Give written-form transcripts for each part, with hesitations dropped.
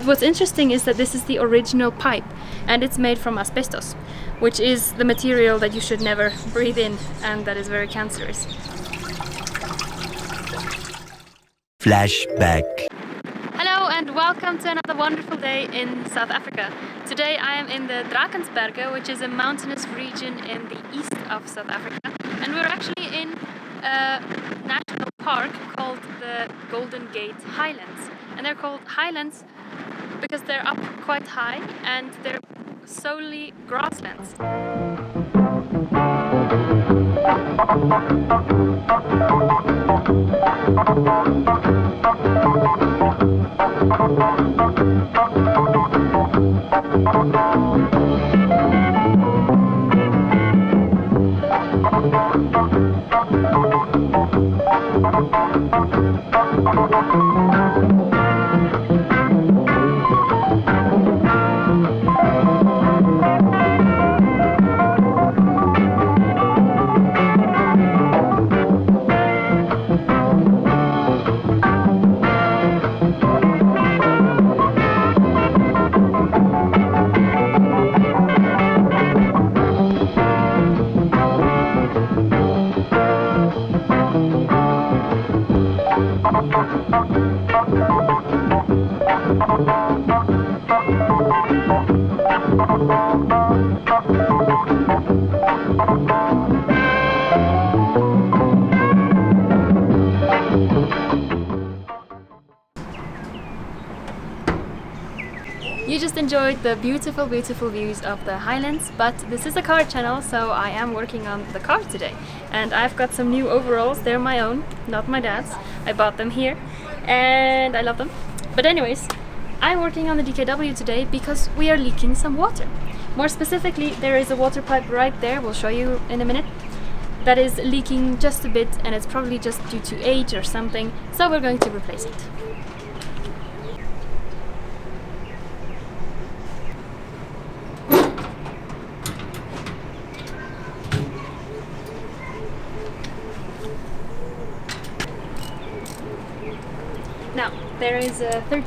What's interesting is that this is the original pipe, and it's made from asbestos, which is the material that you should never breathe in and that is very cancerous. Flashback. Hello and welcome to another wonderful day in South Africa. Today I am in the Drakensberge, which is a mountainous region in the east of South Africa, and we're actually in a national park called the Golden Gate Highlands. And they're called Highlands because they're up quite high and they're solely grasslands. You just enjoyed the beautiful views of the Highlands, but this is a car channel, so I am working on the car today. And I've got some new overalls. They're my own, not my dad's. I bought them here and I love them. But anyways, I'm working on the DKW today because we are leaking some water. More specifically, there is a water pipe right there, we'll show you in a minute, that is leaking just a bit, and it's probably just due to age or something, so we're going to replace it. Now, there is a 2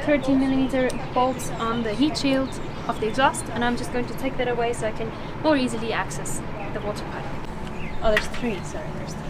13mm bolts on the heat shield of the exhaust, and I'm just going to take that away so I can more easily access the water pipe. Oh, there's 3, sorry, there's 3.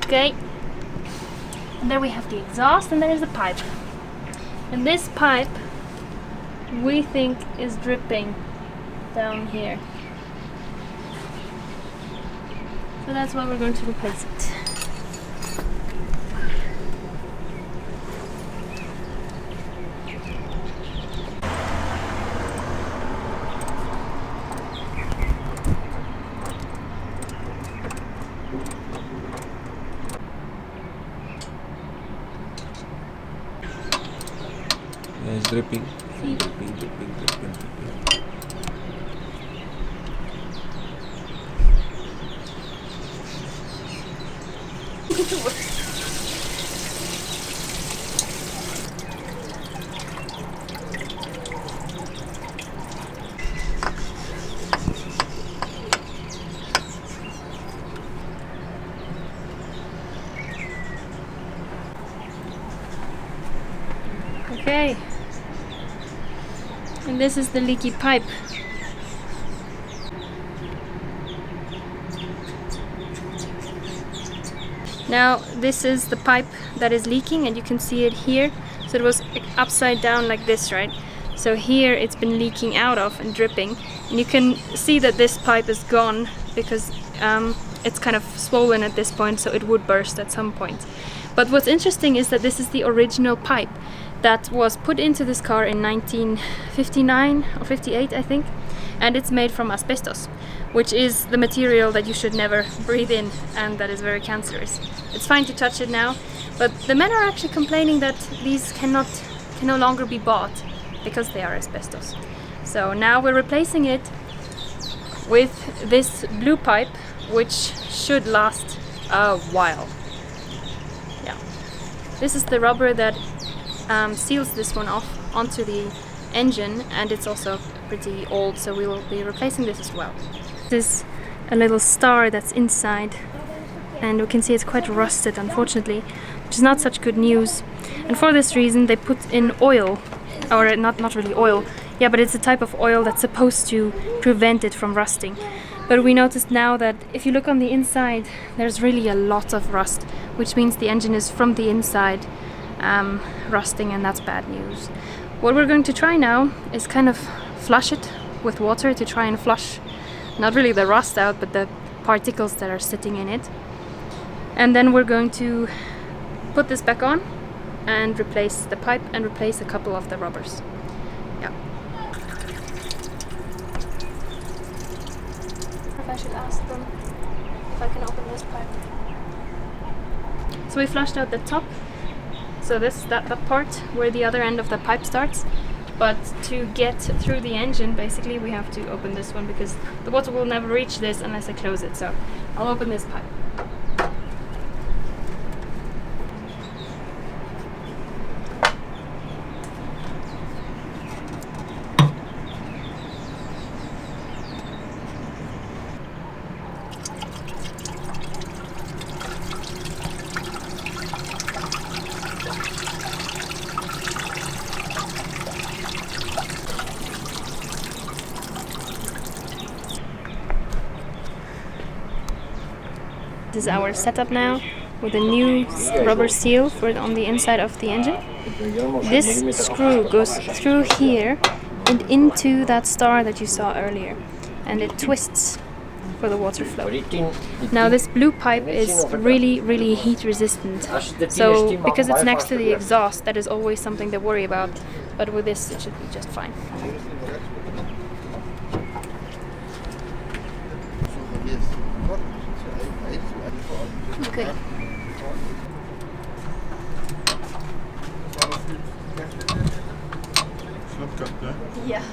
Okay, and there we have the exhaust, and there is the pipe. And this pipe, we think, is dripping down here. So that's why we're going to replace it. Yeah, it's dripping. See? Dripping. Okay, and this is the leaky pipe. Now this is the pipe that is leaking, and you can see it here. So it was upside down like this, right? So here it's been leaking out of and dripping, and you can see that this pipe is gone because it's kind of swollen at this point, so it would burst at some point. But what's interesting is that this is the original pipe that was put into this car in 1959 or 58, I think, and it's made from asbestos, which is the material that you should never breathe in and that is very cancerous. It's fine to touch it now, but the men are actually complaining that these can no longer be bought because they are asbestos. So now we're replacing it with this blue pipe, which should last a while. Yeah, this is the rubber that seals this one off onto the engine, and it's also pretty old, so we will be replacing this as well. This is a little star that's inside, and we can see it's quite rusted, unfortunately, which is not such good news. And for this reason they put in oil, or not really oil, yeah, but it's a type of oil that's supposed to prevent it from rusting. But we noticed now that if you look on the inside, there's really a lot of rust, which means the engine is from the inside rusting, and that's bad news. What we're going to try now is kind of flush it with water to try and flush not really the rust out, but the particles that are sitting in it. And then we're going to put this back on and replace the pipe and replace a couple of the rubbers. Yeah. I should ask them if I can open this pipe. So we flushed out the top, so that part where the other end of the pipe starts. But to get through the engine, basically we have to open this one, because the water will never reach this unless I close it. So I'll open this pipe. This is our setup now, with a new rubber seal on the inside of the engine. This screw goes through here and into that star that you saw earlier, and it twists for the water flow. Now this blue pipe is really heat resistant, so because it's next to the exhaust, that is always something to worry about, but with this it should be just fine. Okay. Yeah.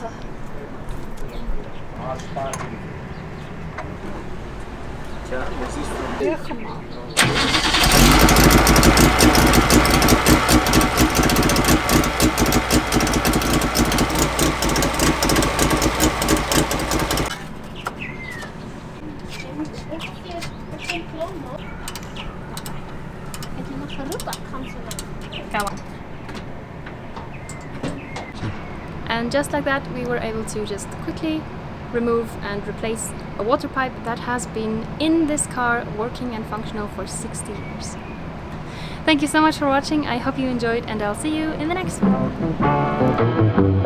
And just like that, we were able to just quickly remove and replace a water pipe that has been in this car working and functional for 60 years. Thank you so much for watching. I hope you enjoyed, and I'll see you in the next one.